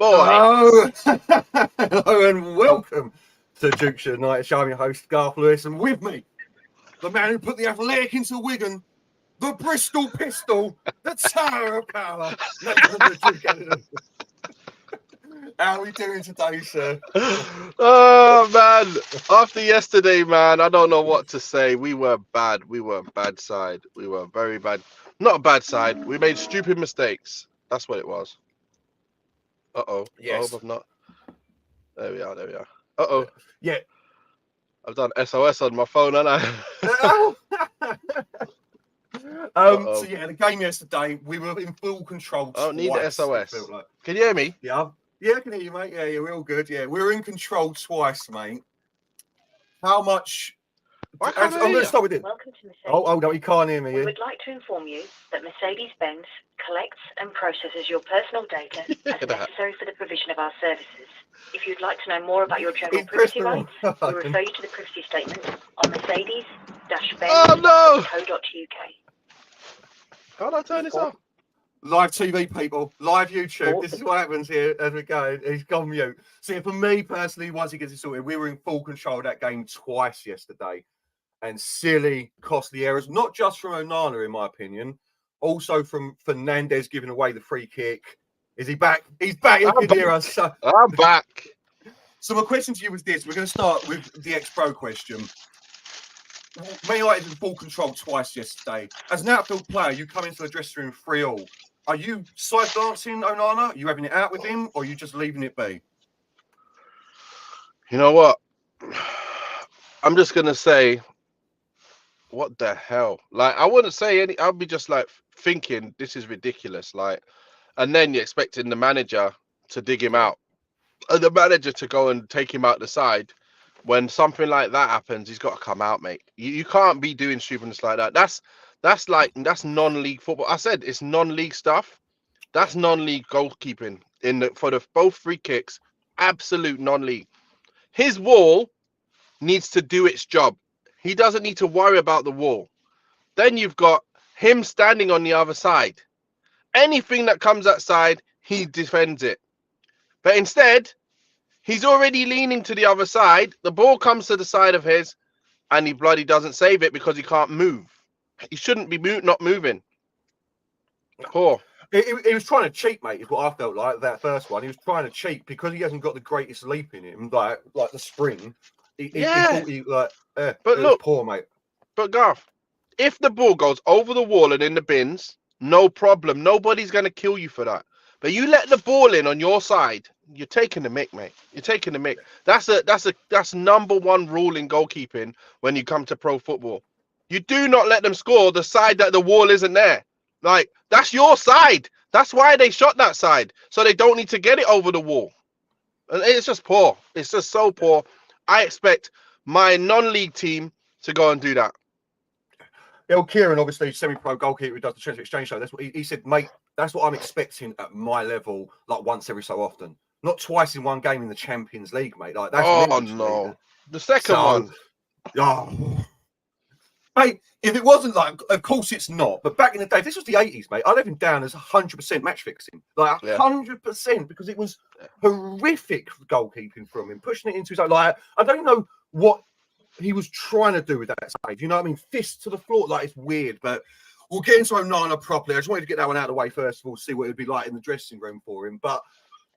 boy. Hello, hello, and welcome to Duke's United Show. I'm your host, Garth Lewis, and with me, the man who put the Athletic into Wigan, the Bristol Pistol, the Tower of Power. How are we doing today, sir? Oh man, after yesterday, man, I don't know what to say. We were bad. We were a bad side. We were very bad. Not a bad side. We made stupid mistakes. That's what it was. Uh-oh. Yes. I hope I've not. There we are. There we are. Uh-oh. Yeah. I've done SOS on my phone, haven't I? So yeah, the game yesterday, we were in full control. I don't need the SOS. Like. Can you hear me? Yeah, I can hear you, mate. Yeah, we're all good. Yeah, we're in control twice, mate. How much? I'm going to start with it. Welcome to Mercedes. Oh no, you can't hear me. We would like to inform you that Mercedes-Benz collects and processes your personal data as necessary for the provision of our services. If you'd like to know more about your general privacy rights, we refer you to the privacy statement on mercedes-benz.co.uk. Can't I turn this off? Live TV, people. Live YouTube. This is what happens here as we go. He's gone mute. See, for me personally, once he gets it sorted, we were in full control of that game twice yesterday. And silly, costly errors, not just from Onana, in my opinion, also from Fernandes giving away the free kick. Is he back? He's back. He can hear us. I'm back. So my question to you was this. We're going to start with the ex-pro question. Man United in full control twice yesterday. As an outfield player, you come into the dressing room 3-3. Are you side dancing Onana? Are you having it out with him, or are you just leaving it be? You know what? I'm just going to say, what the hell? Like, I wouldn't say any. I'll be just like thinking this is ridiculous. Like, and then you're expecting the manager to dig him out, and the manager to go and take him out the side. When something like that happens, he's got to come out, mate. You can't be doing stupidness like that. That's non-league football. I said it's non-league stuff. That's non-league goalkeeping for the both free kicks. Absolute non-league. His wall needs to do its job. He doesn't need to worry about the wall. Then you've got him standing on the other side. Anything that comes outside, he defends it. But instead, he's already leaning to the other side. The ball comes to the side of his, and he bloody doesn't save it because he can't move. He shouldn't be not moving. Poor. He was trying to cheat, mate, is what I felt like, that first one. He was trying to cheat because he hasn't got the greatest leap in him, like the spring. He thought but look, poor, mate. But Garth, if the ball goes over the wall and in the bins, no problem. Nobody's going to kill you for that. But you let the ball in on your side, you're taking the mick, mate. You're taking the mick. That's number one rule in goalkeeping when you come to pro football. You do not let them score the side that the wall isn't there. Like, that's your side. That's why they shot that side. So they don't need to get it over the wall. And it's just poor. It's just so poor. I expect my non-league team to go and do that. Kieran, obviously, semi-pro goalkeeper who does the transfer exchange show. That's what he said, mate. That's what I'm expecting at my level, like once every so often, not twice in one game in the Champions League, mate. Like that's no, the second one. Oh, mate. If it wasn't like, of course it's not. But back in the day, this was the 80s, mate. I'd have him down as 100% match fixing, like 100%, because it was horrific goalkeeping from him, pushing it into his own. Like I don't know what he was trying to do with that save. You know what I mean? Fist to the floor, like it's weird, but. We'll get into Onana properly. I just wanted to get that one out of the way first of all, see what it would be like in the dressing room for him. But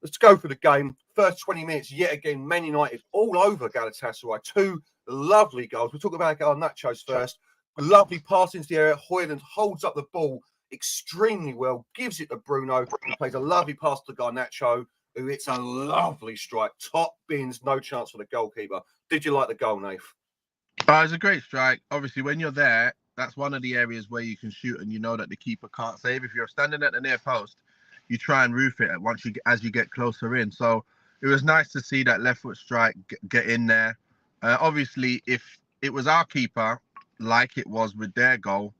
let's go for the game. First 20 minutes, yet again, Man United all over Galatasaray. Two lovely goals. We'll talk about Garnacho's first. Lovely pass into the area. Højlund holds up the ball extremely well, gives it to Bruno. He plays a lovely pass to Garnacho, who hits a lovely strike. Top bins, no chance for the goalkeeper. Did you like the goal, Nath? It's a great strike. Obviously, when you're there, that's one of the areas where you can shoot and you know that the keeper can't save. If you're standing at the near post, you try and roof it as you get closer in. So it was nice to see that left foot strike get in there. Obviously, if it was our keeper, like it was with their goal,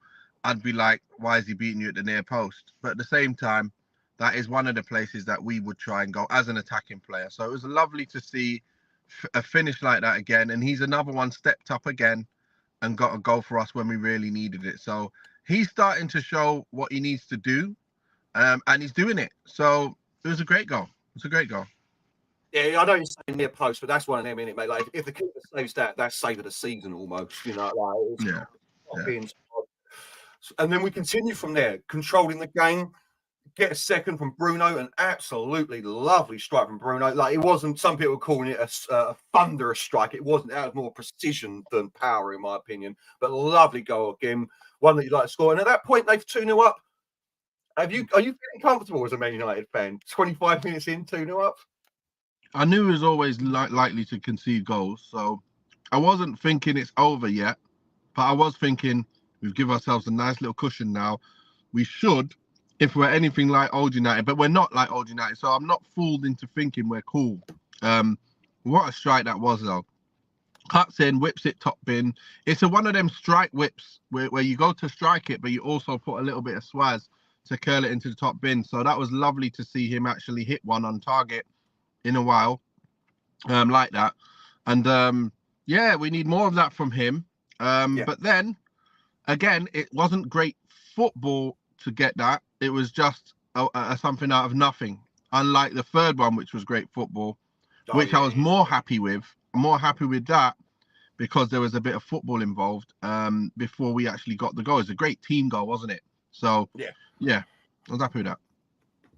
I'd be like, why is he beating you at the near post? But at the same time, that is one of the places that we would try and go as an attacking player. So it was lovely to see a finish like that again. And he's another one stepped up again and got a goal for us when we really needed it. So he's starting to show what he needs to do, and he's doing it. So it was a great goal. It's a great goal. Yeah, I know you're saying near post, but that's one of them, innit, mate? Like, if the keeper saves that, that's save of the season almost, you know. Like, Yeah. And then we continue from there, controlling the game. Get a second from Bruno, an absolutely lovely strike from Bruno. Like, it wasn't, some people were calling it a thunderous strike. It wasn't. That was more precision than power, in my opinion. But lovely goal again, one that you'd like to score. And at that point, they've 2-0 up. Are you feeling comfortable as a Man United fan? 25 minutes in, 2-0 up? I knew he was always likely to concede goals, so I wasn't thinking it's over yet. But I was thinking we've given ourselves a nice little cushion now. We should, if we're anything like old United, but we're not like old United, so I'm not fooled into thinking we're cool. What a strike that was, though. Cuts in, whips it top bin. It's one of them strike whips where you go to strike it, but you also put a little bit of swaz to curl it into the top bin. So that was lovely to see him actually hit one on target in a while, like that. And yeah, we need more of that from him. But then, again, it wasn't great football to get that. It was just something out of nothing. Unlike the third one, which was great football, which I was more happy with. More happy with that because there was a bit of football involved before we actually got the goal. It was a great team goal, wasn't it? So, yeah, I was happy with that.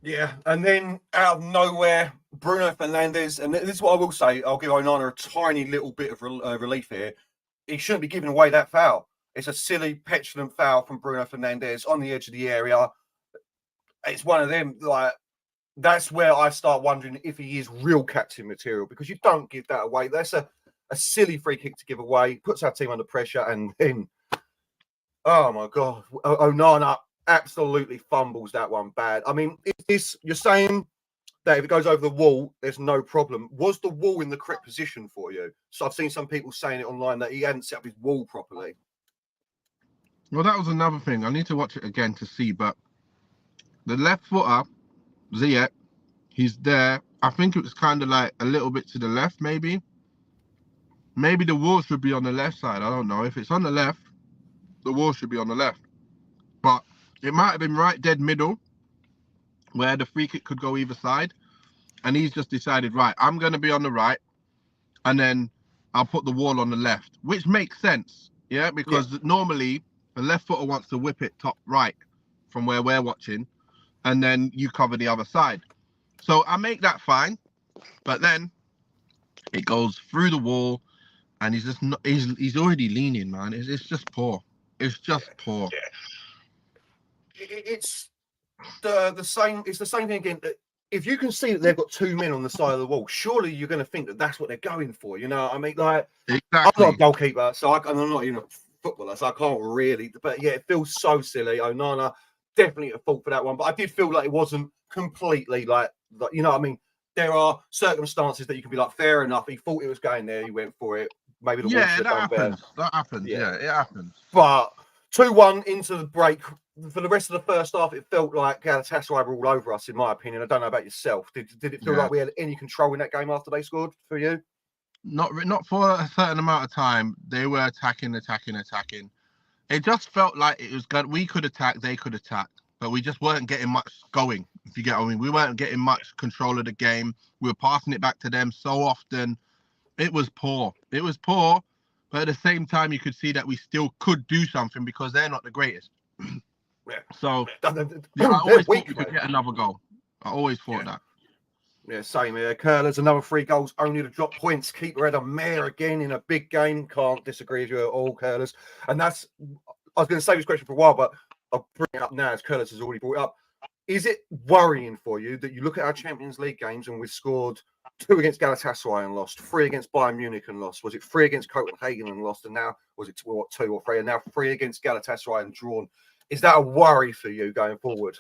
Yeah, and then out of nowhere, Bruno Fernandes, and this is what I will say, I'll give Onana a tiny little bit of relief here. He shouldn't be giving away that foul. It's a silly, petulant foul from Bruno Fernandes on the edge of the area. It's one of them, like, that's where I start wondering if he is real captain material, because you don't give that away. That's a silly free kick to give away, puts our team under pressure, and then, oh my God, Onana absolutely fumbles that one bad. I mean, is this, you're saying that if it goes over the wall, there's no problem. Was the wall in the correct position for you? So I've seen some people saying it online that he hadn't set up his wall properly. Well, that was another thing. I need to watch it again to see, but the left footer, Ziyech, he's there. I think it was kind of like a little bit to the left, maybe. Maybe the wall should be on the left side. I don't know. If it's on the left, the wall should be on the left. But it might have been right dead middle, where the free kick could go either side. And he's just decided, right, I'm going to be on the right, and then I'll put the wall on the left, which makes sense, yeah? Because normally the left footer wants to whip it top right from where we're watching, and then you cover the other side. So I make that fine, but then it goes through the wall, and he's just not, he's already leaning, man. It's just poor. It's just poor. It's the same. It's the same thing again. If you can see that they've got two men on the side of the wall, surely you're going to think that that's what they're going for. You know, I mean, like, exactly. I'm not a goalkeeper, so I'm not even a footballer, so I can't really. But yeah, it feels so silly. Onana definitely at fault for that one, but I did feel like it wasn't completely like you know what I mean. There are circumstances that you can be like, fair enough. He thought it was going there, he went for it. Maybe the wall should have done better. That happens. Yeah, it happens. But 2-1 into the break. For the rest of the first half, it felt like Galatasaray were all over us, in my opinion. I don't know about yourself. Did it feel like we had any control in that game after they scored for you? Not for a certain amount of time. They were attacking. It just felt like it was good. We could attack, they could attack, but we just weren't getting much going, if you get what I mean. We weren't getting much control of the game. We were passing it back to them so often. It was poor. But at the same time, you could see that we still could do something because they're not the greatest. So I always thought we could get another goal. I always thought that. Yeah, same here. Curlers, another 3 goals, only to drop points. Keeper had a mare again in a big game. Can't disagree with you at all, Curlers. And that's, I was going to save this question for a while, but I'll bring it up now as Curlers has already brought it up. Is it worrying for you that you look at our Champions League games and we've scored 2 against Galatasaray and lost, 3 against Bayern Munich and lost? Was it 3 against Copenhagen and lost? And now, was it 2 or 3? And now 3 against Galatasaray and drawn. Is that a worry for you going forward?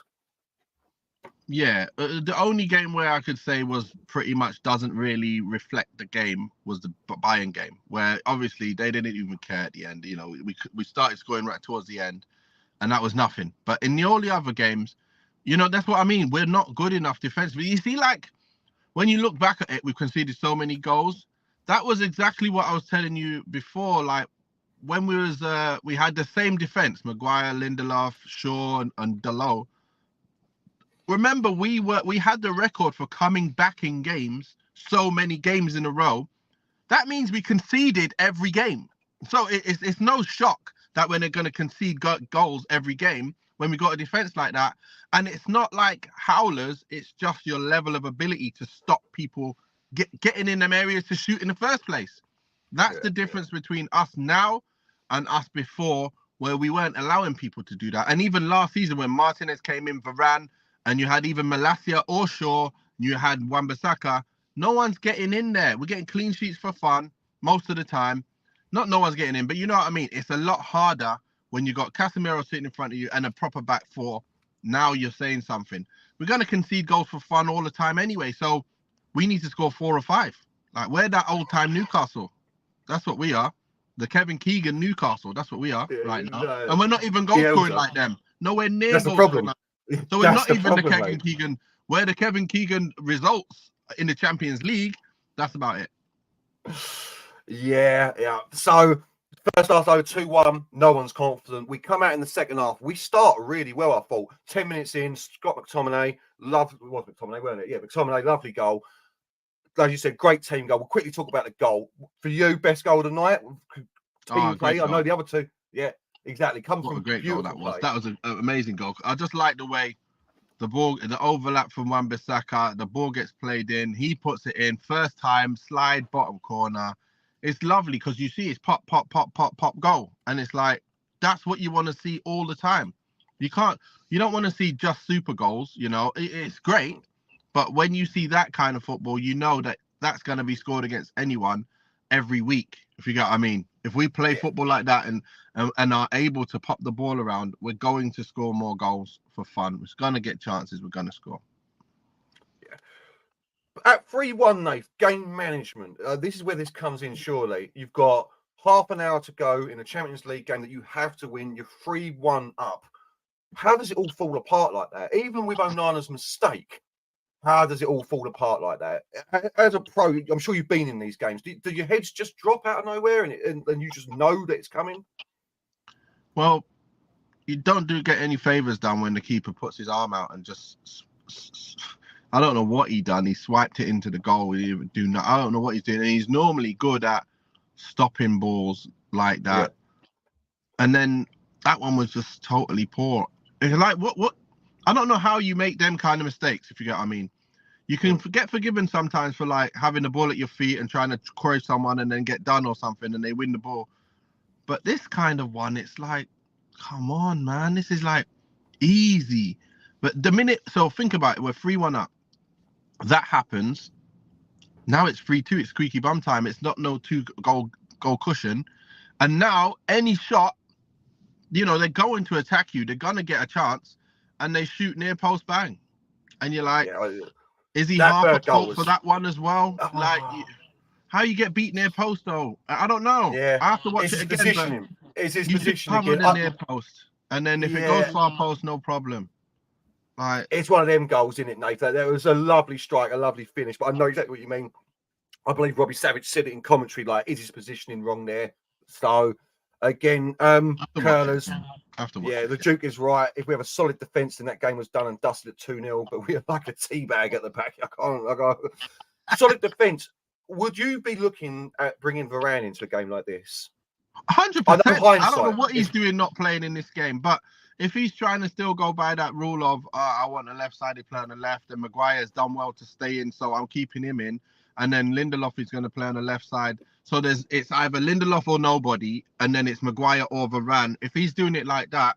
Yeah, the only game where I could say was pretty much doesn't really reflect the game was the Bayern game, where obviously they didn't even care at the end. You know, we started scoring right towards the end, and that was nothing. But in all the other games, you know, that's what I mean. We're not good enough defensively. You see, like, when you look back at it, we've conceded so many goals. That was exactly what I was telling you before. Like, when we had the same defense, Maguire, Lindelof, Shaw, and Dalot. remember, we had the record for coming back in games, so many games in a row. That means we conceded every game. So it's no shock that when they're going to concede goals every game, when we got a defense like that. And it's not like howlers, it's just your level of ability to stop people getting in them areas to shoot in the first place. That's the difference between us now and us before, where we weren't allowing people to do that. And even last season when Martinez came in, Varane, and you had even Malacia or Shaw, you had Wan-Bissaka, no one's getting in there. We're getting clean sheets for fun most of the time. Not no one's getting in, but you know what I mean? It's a lot harder when you got Casemiro sitting in front of you and a proper back four. Now you're saying something. We're going to concede goals for fun all the time anyway, so we need to score 4 or 5. Like, we're that old-time Newcastle. That's what we are. The Kevin Keegan Newcastle. That's what we are right now. And we're not even goal scoring like them. Nowhere near That's the problem. Like, so we're not even the Kevin Keegan. We're the Kevin Keegan results in the Champions League. That's about it. Yeah. So first half, though, 2-1. No one's confident. We come out in the second half. We start really well, I thought. 10 minutes in, Scott McTominay, McTominay, weren't it? Yeah, McTominay, lovely goal. As you said, great team goal. We'll quickly talk about the goal. For you, best goal of the night? Team play. I know the other two. Yeah, exactly. Comes from a great goal that was. That was an amazing goal. I just like the way the ball, the overlap from Wan-Bissaka, the ball gets played in. He puts it in. First time, slide, bottom corner. It's lovely because you see it's pop, pop, pop, pop, pop, goal. And it's like, that's what you want to see all the time. You don't want to see just super goals, you know. It's great. But when you see that kind of football, you know that that's going to be scored against anyone every week, if you get what I mean. If we play football like that and are able to pop the ball around, we're going to score more goals for fun. We're going to get chances. We're going to score. Yeah. At 3-1, Nath, game management. This is where this comes in, surely. You've got half an hour to go in a Champions League game that you have to win. You're 3-1 up. How does it all fall apart like that? Even with Onana's mistake, how does it all fall apart like that? As a pro, I'm sure you've been in these games. Do your heads just drop out of nowhere and you just know that it's coming? Well, you don't get any favours done when the keeper puts his arm out and just... I don't know what he done. He swiped it into the goal. I don't know what he's doing. And he's normally good at stopping balls like that. Yeah. And then that one was just totally poor. It's like, what? I don't know how you make them kind of mistakes, if you get what I mean. You can get forgiven sometimes for like having the ball at your feet and trying to cross someone and then get done or something and they win the ball. But this kind of one, it's like, come on, man. This is like easy. But the minute, so think about it, we're 3-1 up. That happens. Now it's 3-2. It's squeaky bum time. It's not no 2-goal cushion. And now any shot, you know, they're going to attack you. They're going to get a chance. And they shoot near post, bang. And you're like, is he half a fault for that one as well? Like, how you get beat near post, though? I don't know. Yeah. I have to watch it again. It's his position again. The near post. And then if it goes far post, no problem. Like, it's one of them goals, isn't it, Nathan? There was a lovely strike, a lovely finish, but I know exactly what you mean. I believe Robbie Savage said it in commentary, like, is his positioning wrong there? So, again, curlers. The Duke is right. If we have a solid defence, then that game was done and dusted at 2-0, but we are like a teabag at the back. Solid defence. Would you be looking at bringing Varane into a game like this? 100%. I don't know what he's doing not playing in this game, but if he's trying to still go by that rule of I want a left-sided player on the left and Maguire's done well to stay in, so I'm keeping him in, and then Lindelof is going to play on the left side. So it's either Lindelof or nobody, and then it's Maguire or Varane. If he's doing it like that,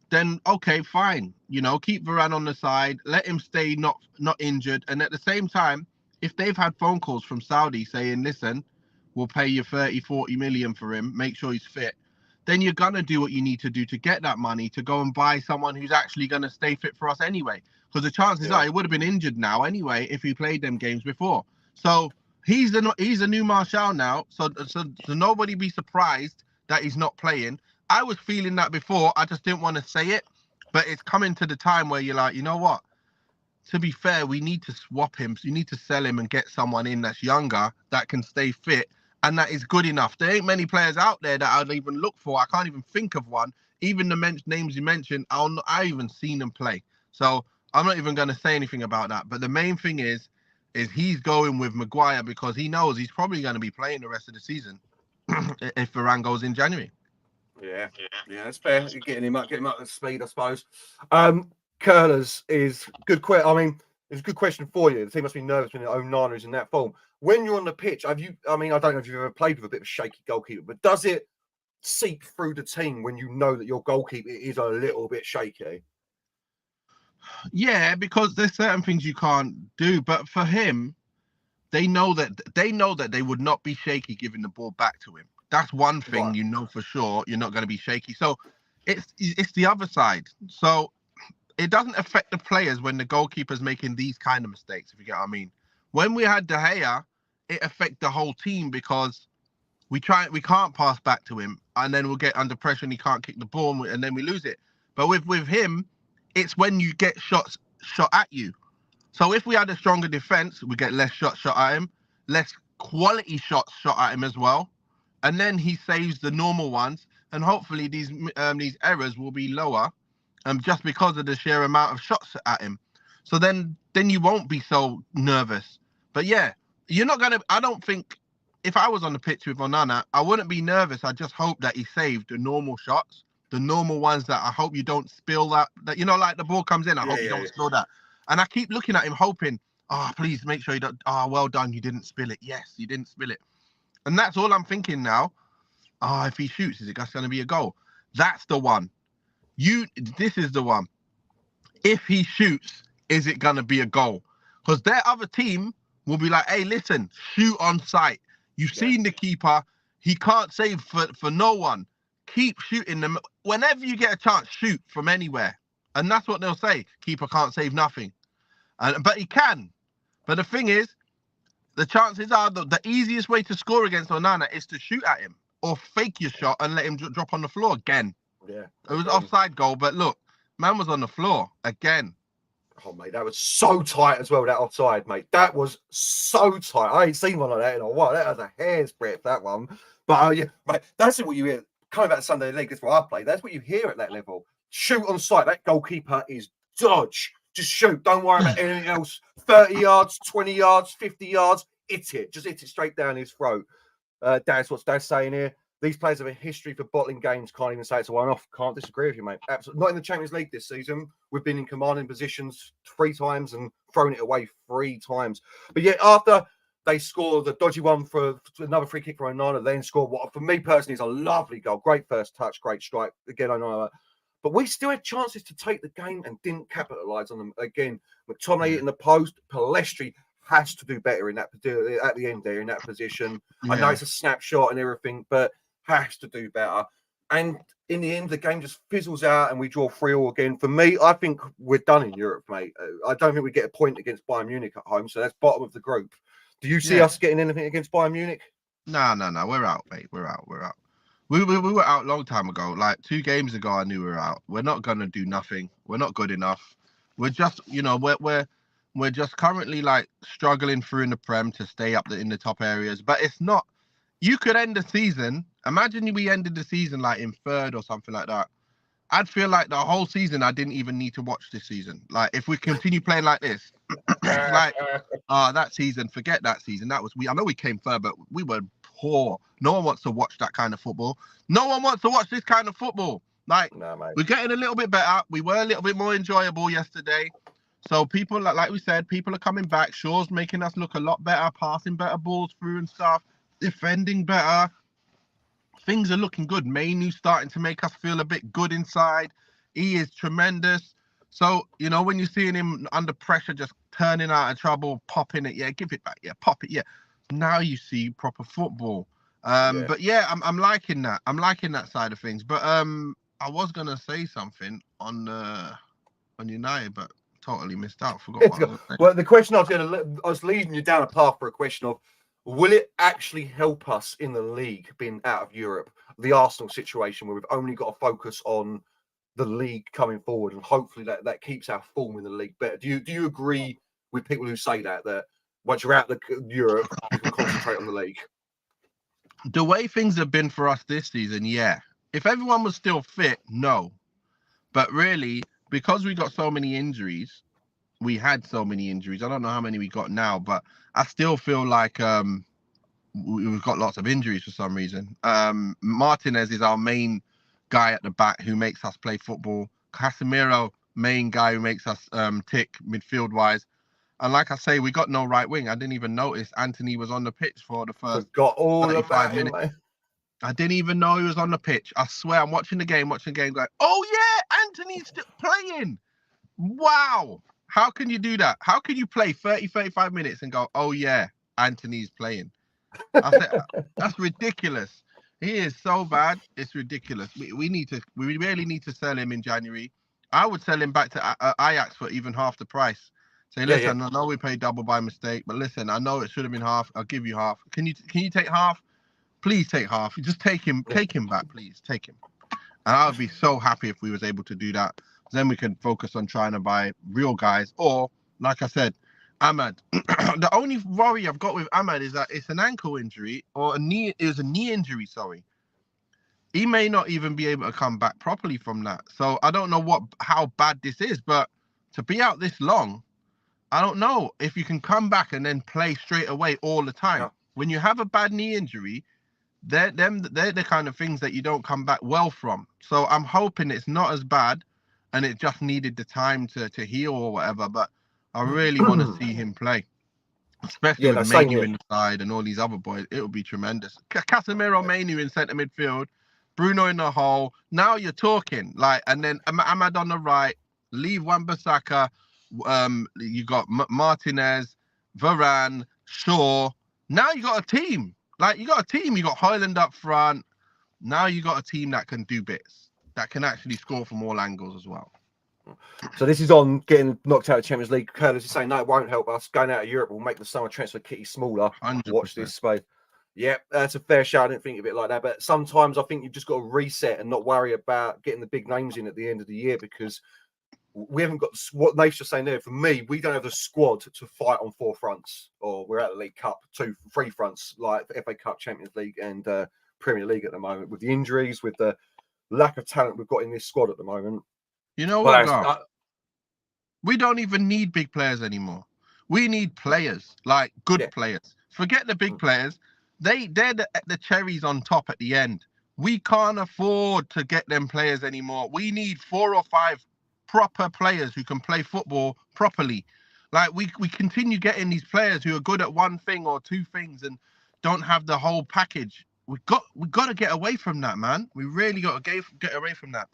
then okay, fine. You know, keep Varane on the side, let him stay not injured. And at the same time, if they've had phone calls from Saudi saying, listen, we'll pay you 30, 40 million for him, make sure he's fit, then you're going to do what you need to do to get that money to go and buy someone who's actually going to stay fit for us anyway. Because the chances are he would have been injured now anyway if he played them games before. So he's the new Martial now. So nobody be surprised that he's not playing. I was feeling that before. I just didn't want to say it. But it's coming to the time where you're like, you know what? To be fair, we need to swap him. So you need to sell him and get someone in that's younger, that can stay fit, and that is good enough. There ain't many players out there that I'd even look for. I can't even think of one. Even the names you mentioned, I haven't even seen them play. So I'm not even going to say anything about that. But the main thing is he's going with Maguire because he knows he's probably going to be playing the rest of the season if Varane goes in January. Yeah, that's fair. You're getting him up to speed, I suppose. Curlers is good. I mean, it's a good question for you. The team must be nervous when Onana is in that form. When you're on the pitch, have you? I mean, I don't know if you've ever played with a bit of a shaky goalkeeper, but does it seep through the team when you know that your goalkeeper is a little bit shaky? Yeah, because there's certain things you can't do, but for him, they know that they would not be shaky giving the ball back to him. That's one thing, right. You know for sure you're not going to be shaky. So it's the other side. So it doesn't affect the players when the goalkeeper's making these kind of mistakes, if you get what I mean. When we had De Gea, it affected the whole team because we can't pass back to him, and then we'll get under pressure and he can't kick the ball, and then we lose it. But with him, it's when you get shots shot at you. So if we had a stronger defense, we get less shots shot at him, less quality shots shot at him as well, and then he saves the normal ones, and hopefully these errors will be lower, just because of the sheer amount of shots at him. So then you won't be so nervous. But yeah, you're not gonna. I don't think if I was on the pitch with Onana, I wouldn't be nervous. I just hope that he saved the normal shots, the normal ones that I hope you don't spill that you know, like the ball comes in. I hope you don't spill that. And I keep looking at him, hoping, please make sure you don't. Well done, you didn't spill it. Yes, you didn't spill it. And that's all I'm thinking now. If he shoots, is it going to be a goal? That's the one. This is the one. If he shoots, is it going to be a goal? Because their other team will be like, hey, listen, shoot on sight. You've seen the keeper. He can't save for no one. Keep shooting them. Whenever you get a chance, shoot from anywhere. And that's what they'll say. Keeper can't save nothing. But he can. But the thing is, the chances are the easiest way to score against Onana is to shoot at him or fake your shot and let him drop on the floor again. Yeah. It was offside goal, but look, man was on the floor again. Oh, mate, that was so tight as well, that offside, mate. That was so tight. I ain't seen one like that in a while. That was a hair's breadth, that one. But, yeah, mate, that's what you hear. Coming back to Sunday League, that's what I play. That's what you hear at that level. Shoot on sight. That goalkeeper is dodge. Just shoot. Don't worry about anything else. 30 yards, 20 yards, 50 yards. Hit it. Just hit it straight down his throat. That's what Dad's saying here. These players have a history for bottling games. Can't even say it's a one-off. Can't disagree with you, mate. Absolutely. Not in the Champions League this season. We've been in commanding positions 3 times and thrown it away 3 times. But yet after they score the dodgy one for another free kick for Onana, then score what for me personally is a lovely goal. Great first touch, great strike. Again, Onana. But we still had chances to take the game and didn't capitalise on them. Again, McTominay in the post, Palestri has to do better in that at the end there in that position. Yeah. I know it's a snapshot and everything, but has to do better. And in the end, the game just fizzles out and we draw 3-3 again. For me, I think we're done in Europe, mate. I don't think we get a point against Bayern Munich at home, so that's bottom of the group. Do you see us getting anything against Bayern Munich? No. We're out, mate. We're out. We were out a long time ago. Like 2 games ago, I knew we were out. We're not gonna do nothing. We're not good enough. We're just, we're just currently like struggling through in the Prem to stay up in the top areas. But it's not. You could end the season. Imagine we ended the season like in 3rd or something like that. I'd feel like the whole season I didn't even need to watch this season. Like if we continue playing like this, like that season, forget that season. I know we came 3rd, but we were poor. No one wants to watch that kind of football. No one wants to watch this kind of football. Like we're getting a little bit better. We were a little bit more enjoyable yesterday. So people like we said, people are coming back. Shaw's making us look a lot better, passing better balls through and stuff, defending better. Things are looking good. Mainu's starting to make us feel a bit good inside. He is tremendous. So, when you're seeing him under pressure, just turning out of trouble, popping it, give it back, pop it, Now you see proper football. But I'm liking that. I'm liking that side of things. But I was gonna say something on United, but totally missed out. Forgot what I was gonna say. Well, the question I was leading you down a path for a question of, will it actually help us in the league being out of Europe? The Arsenal situation where we've only got to focus on the league coming forward, and hopefully that keeps our form in the league better. Do you agree with people who say that once you're out of Europe, you can concentrate on the league? The way things have been for us this season, yeah. If everyone was still fit, no. But really, because we got so many injuries, we had so many injuries. I don't know how many we got now, but I still feel like we've got lots of injuries for some reason. Martinez is our main guy at the back who makes us play football. Casemiro, main guy who makes us tick midfield wise. And like I say, we got no right wing. I didn't even notice Anthony was on the pitch for the first Forgot all 35 about minutes. him, mate. I didn't even know he was on the pitch. I swear, I'm watching the game, going, oh yeah, Anthony's still playing. Wow. How can you do that? How can you play 30, 35 minutes and go, oh yeah, Anthony's playing? I said, that's ridiculous. He is so bad. It's ridiculous. We really need to sell him in January. I would sell him back to Ajax for even half the price. Say, listen, I know we paid double by mistake, but listen, I know it should have been half. I'll give you half. Can you take half? Please take half. Just take him back, please. Take him. And I would be so happy if we was able to do that. Then we can focus on trying to buy real guys. Or, like I said, Ahmad. The only worry I've got with Ahmad is that it's an ankle injury or it was a knee injury, sorry. He may not even be able to come back properly from that. So I don't know how bad this is, but to be out this long, I don't know if you can come back and then play straight away all the time. Yeah. When you have a bad knee injury, they're the kind of things that you don't come back well from. So I'm hoping it's not as bad and it just needed the time to heal or whatever. But I really want to see him play, especially with Manu in the side and all these other boys. It would be tremendous. Casemiro, Manu in centre midfield, Bruno in the hole. Now you're talking. And then Ahmad on the right, leave Wan-Bissaka. You got Martinez, Varane, Shaw. Now you got a team. You got a team. You got Højlund up front. Now you got a team that can do bits, that can actually score from all angles as well. So this is on getting knocked out of Champions League. Curtis is saying, no, it won't help us. Going out of Europe will make the summer transfer kitty smaller. 100%. Watch this space. Yeah, that's a fair shout. I didn't think of it like that. But sometimes I think you've just got to reset and not worry about getting the big names in at the end of the year, because we haven't got what Nate's just saying there. For me, we don't have the squad to fight on 4 fronts, or we're at the League Cup, 3 fronts, like the FA Cup, Champions League, and Premier League at the moment. With the injuries, with the lack of talent we've got in this squad at the moment. You know what, we don't even need big players anymore. We need players, good players. Forget the big players. They're the cherries on top at the end. We can't afford to get them players anymore. We need 4 or 5 proper players who can play football properly. We continue getting these players who are good at 1 thing or 2 things and don't have the whole package. We got to get away from that, man. We really got to get away from that.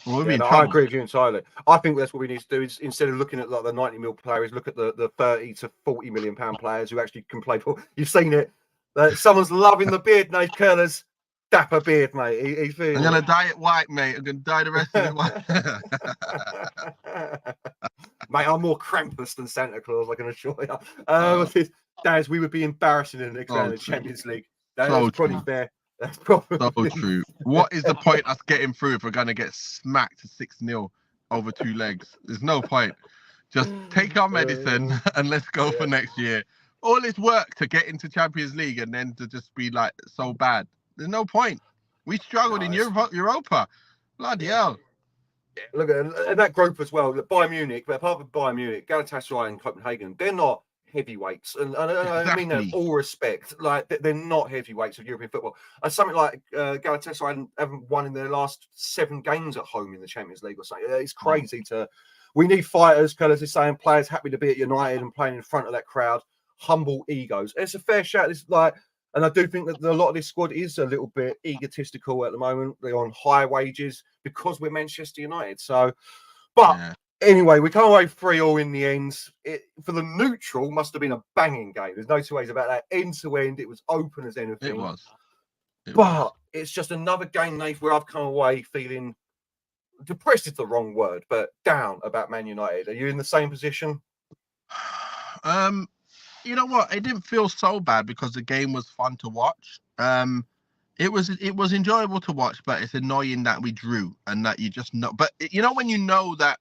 I agree with you entirely. I think that's what we need to do. Is instead of looking at the 90 mil players, look at the 30 to 40 million pound players who actually can play football. You've seen it. Someone's loving the beard, Nate Curler's dapper beard, mate. I'm gonna dye it white, mate. I'm gonna dye the rest of it white. Mate, I'm more Krampus than Santa Claus, I can assure you. Daz, we would be embarrassing in the next round of the Champions League. That's probably fair. That's probably so true. What is the point us getting through if we're gonna get smacked 6-0 over 2 legs? There's no point. Just take our medicine and let's go for next year. All this work to get into Champions League and then to just be so bad. There's no point. We struggled in Europa. Bloody hell. Yeah, look at that group as well. Bayern Munich, but apart from Bayern Munich, Galatasaray and Copenhagen, they're not heavyweights. And I mean that with all respect. They're not heavyweights of European football. Something like Galatasaray haven't won in their last 7 games at home in the Champions League or something. It's crazy we need fighters, Curtis is saying, players happy to be at United and playing in front of that crowd. Humble egos. It's a fair shout. And I do think that a lot of this squad is a little bit egotistical at the moment. They're on high wages because we're Manchester United. Anyway, we come away 3-3 in the end. For the neutral, must have been a banging game. There's no 2 ways about that. End to end, it was open as anything. It was. It's just another game, Nate, where I've come away feeling depressed is the wrong word, but down about Man United. Are you in the same position? You know what? It didn't feel so bad because the game was fun to watch. It was enjoyable to watch, but it's annoying that we drew and that you just know. But when you know that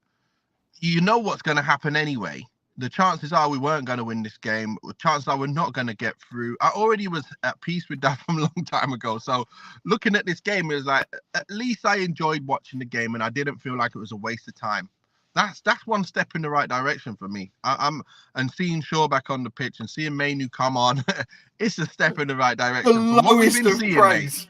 you know what's going to happen anyway, the chances are we weren't going to win this game. The chances are we're not going to get through. I already was at peace with that from a long time ago. So looking at this game, it was at least I enjoyed watching the game and I didn't feel like it was a waste of time. That's one step in the right direction for me. And seeing Shaw back on the pitch and seeing Mainu come on, it's a step in the right direction. The From what we've lowest been of seeing, praise.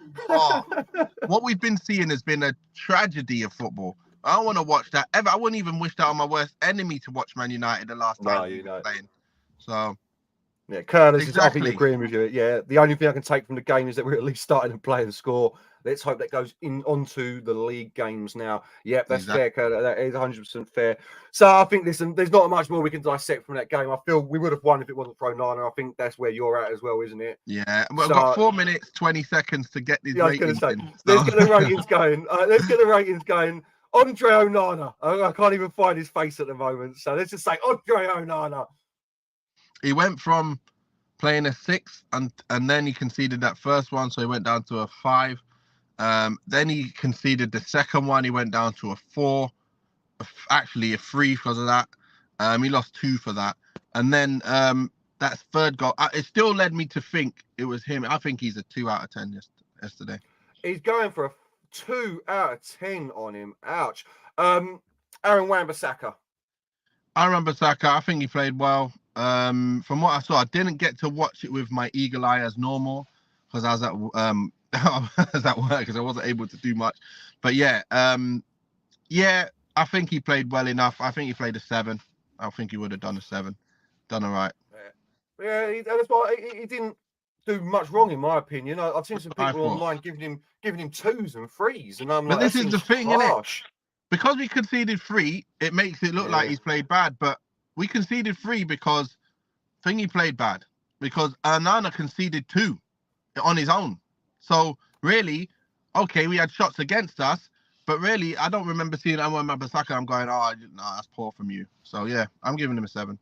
what we've been seeing has been a tragedy of football. I don't want to watch that ever. I wouldn't even wish that on my worst enemy to watch Man United the last time we were playing. So. Yeah, Curtis Exactly. I think agreeing with you. Yeah, the only thing I can take from the game is that we're at least starting to play and score. Let's hope that goes onto the league games now. Yep, that's fair, Curtis. That is 100% fair. So I think there's not much more we can dissect from that game. I feel we would have won if it wasn't for Onana. I think that's where you're at as well, isn't it? Yeah, we've got 4 minutes, 20 seconds to get these ratings in. Let's get the ratings going. Let's get the ratings going. Andre Onana. I can't even find his face at the moment. So let's just say Andre Onana. He went from playing a 6 and then he conceded that first one, so he went down to a 5. Then he conceded the second one. He went down to a 4, actually a 3 because of that. He lost 2 for that. And then that third goal, it still led me to think it was him. I think he's a 2 out of 10 yesterday. He's going for a 2 out of 10 on him. Ouch. Aaron Wan-Bissaka. I think he played well. From what I saw, I didn't get to watch it with my eagle eye as normal because I was at work because I wasn't able to do much. But yeah, I think he played well enough. I think he played a 7. I think he would have done a 7. Done all right. Yeah, that's why he didn't do much wrong in my opinion. I've seen some people online giving him 2s and 3s, and I'm but like, this is the thing, innit? Because we conceded 3, it makes it look like he's played bad, but we conceded 3 because Thingy played bad. Because Onana conceded 2 on his own. So really, okay, we had shots against us, but really, I don't remember seeing Wan-Bissaka. I'm going, no, that's poor from you. So yeah, I'm giving him a 7.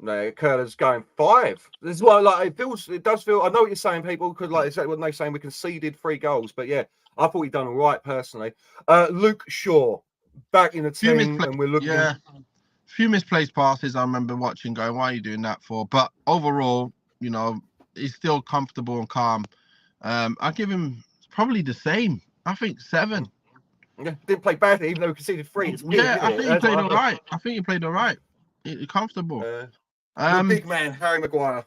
No, Curtis going 5. This is why, like, it does feel. I know what you're saying, people, because like exactly what they're saying, we conceded 3 goals, but yeah, I thought he'd done all right personally. Luke Shaw back in the team, and we're looking. Yeah, few misplaced passes. I remember watching, going, "Why are you doing that for?" But overall, he's still comfortable and calm. I give him probably the same. I think 7. Yeah, didn't play badly, even though we conceded 3. It's weird, I think he played all right. I think he played all right. He's comfortable. The big man, Harry Maguire.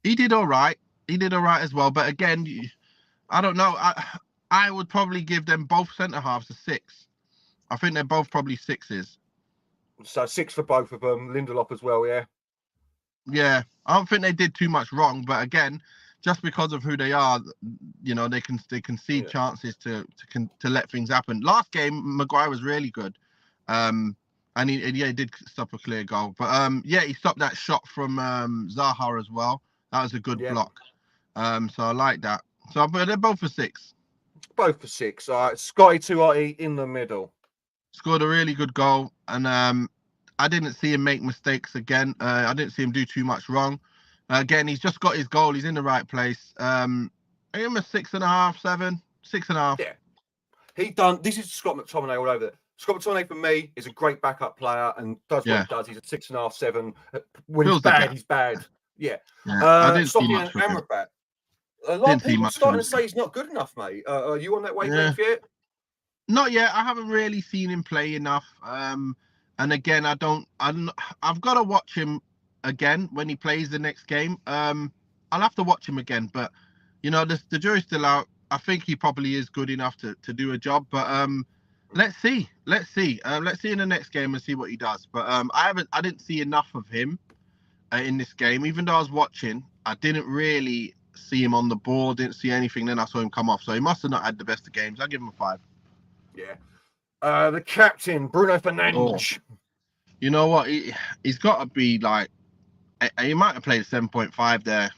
He did all right. He did all right as well. But again, I don't know. I would probably give them both centre halves a 6. I think they're both probably 6s. So 6 for both of them. Lindelof as well, yeah. Yeah, I don't think they did too much wrong. But again, just because of who they are, they concede chances to let things happen. Last game, Maguire was really good. And he did stop a clear goal. But he stopped that shot from Zaha as well. That was a good block. So I like that. So, but they're both for 6. Both for 6. All right, Scotty Tuati in the middle. Scored a really good goal, and I didn't see him make mistakes again. I didn't see him do too much wrong. Again, he's just got his goal. He's in the right place. I give him a 6.5, 7, 6.5. Yeah, this is Scott McTominay all over there. Scott McTominay for me is a great backup player and does what he does. He's a 6.5, 7. When he's bad, he's bad. Yeah. I didn't see much from him. Amrabat. A lot of people are starting to say he's not good enough, mate. Are you on that wavelength yet? Not yet. I haven't really seen him play enough. And again, I've got to watch him again when he plays the next game. I'll have to watch him again, but the jury's still out. I think he probably is good enough to do a job, but let's see. Let's see in the next game and see what he does. But I didn't see enough of him in this game. Even though I was watching, I didn't really see him on the ball. Didn't see anything. Then I saw him come off. So he must have not had the best of games. I'll give him a 5. Yeah. The captain, Bruno Fernandes. You know what? He's got to be like. He might have played 7.5 there.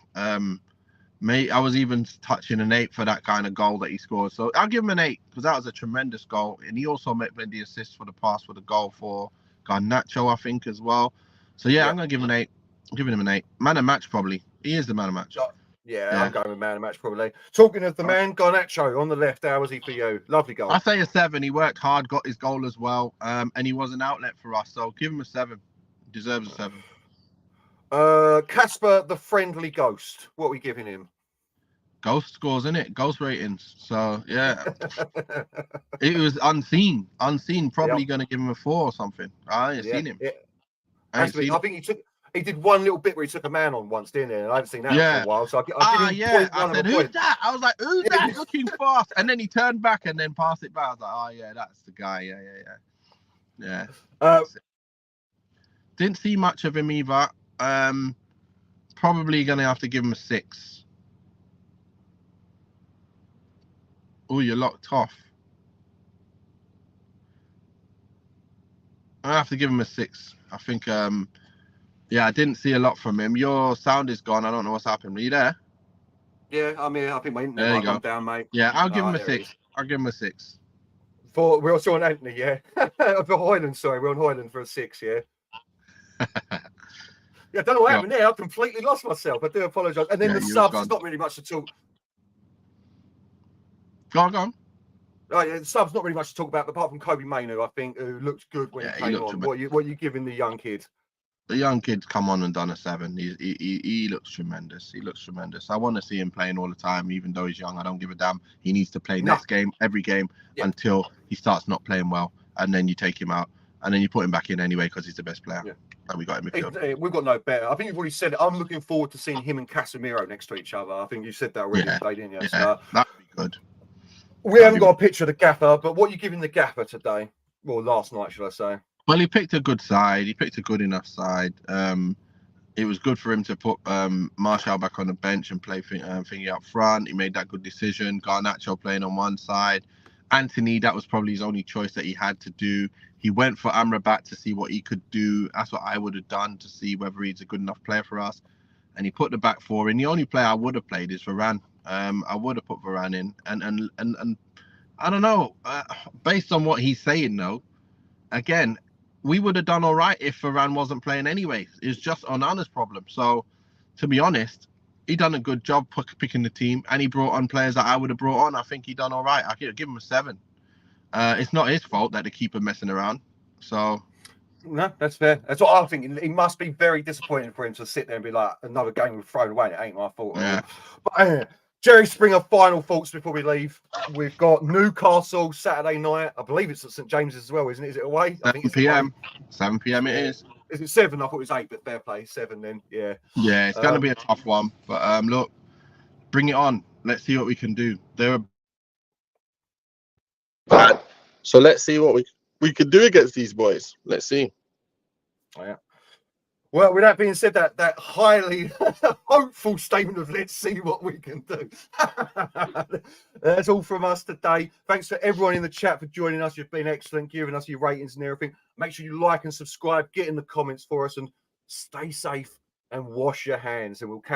Mate, I was even touching an 8 for that kind of goal that he scored. So I'll give him an 8 because that was a tremendous goal. And he also made the assist for the pass for the goal for Garnacho, I think, as well. So I'm going to give him an 8. I'm giving him an 8. Man of match, probably. He is the man of match. Yeah, I'm going with man of match, probably. Talking of the man, Garnacho on the left, how was he for you? Lovely goal. I say a 7. He worked hard, got his goal as well. And he was an outlet for us. So give him a 7. He deserves a 7. Casper, the friendly ghost. What are we giving him? Ghost scores, isn't it? Ghost ratings. So yeah, it was unseen. Probably going to give him a 4 or something. I ain't seen him. Yeah. I think he did one little bit where he took a man on once, didn't he? And I haven't seen that for a while. So I give him 0.1 I said, who's that? I was like, who's that looking fast? And then he turned back and then passed it back. I was like, oh yeah, that's the guy. Yeah. Didn't see much of him either. Probably gonna have to give him a 6. Oh, you're locked off. I have to give him a 6. I think. Yeah, I didn't see a lot from him. Your sound is gone. I don't know what's happened. Are you there? Yeah, I'm here. I think my internet might come down, mate. Yeah, I'll give him a 6. I'll give him a 6. We're also on Anthony, yeah. For Highland, sorry. We're on Highland for a 6, yeah. Yeah, I don't know what happened there. I completely lost myself. I do apologise. And then the subs, there's not really much to talk. Go on. Oh, yeah, the subs, not really much to talk about, apart from Kobe Mainu, I think, who looked good when he came on. What are you giving the young kid? The young kid's come on and done a 7. He looks tremendous. He looks tremendous. I want to see him playing all the time, even though he's young. I don't give a damn. He needs to play next game, every game, until he starts not playing well, and then you take him out, and then you put him back in anyway because he's the best player. Yeah. And we got him midfield. We've got no better. I think you've already said it. I'm looking forward to seeing him and Casemiro next to each other. I think you said that already today, didn't you? Yeah, so, that'd be good. We haven't got a picture of the gaffer, but what are you giving the gaffer today? Well, last night, should I say? Well, he picked a good side. He picked a good enough side. It was good for him to put Martial back on the bench and play thingy up front. He made that good decision. Garnacho playing on one side. Anthony, that was probably his only choice that he had to do. He went for Amrabat to see what he could do. That's what I would have done to see whether he's a good enough player for us. And he put the back 4 in. The only player I would have played is Varane. I would have put Varane in. And I don't know. Based on what he's saying, though, again, we would have done all right if Varane wasn't playing anyway. It's just Onana's problem. So, to be honest, he done a good job picking the team, and he brought on players that I would have brought on. I think he done all right. I could give him a 7. It's not his fault that they keep him messing around. So, no, that's fair. That's what I'm thinking. It must be very disappointing for him to sit there and be like, another game we've thrown away. It ain't my fault. Yeah. But Jerry Springer, final thoughts before we leave. We've got Newcastle Saturday night. I believe it's at St James's as well, isn't it? Is it away? 7 p.m. 7 p.m. it is. Is it 7? I thought it was 8, but fair play. 7 then, yeah. Yeah, it's going to be a tough one. But look, bring it on. Let's see what we can do. So let's see what we can do against these boys. Let's see. Oh, yeah. Well, with that being said, that highly hopeful statement of let's see what we can do. That's all from us today. Thanks to everyone in the chat for joining us. You've been excellent, giving us your ratings and everything. Make sure you like and subscribe, get in the comments for us, and stay safe and wash your hands. And we'll catch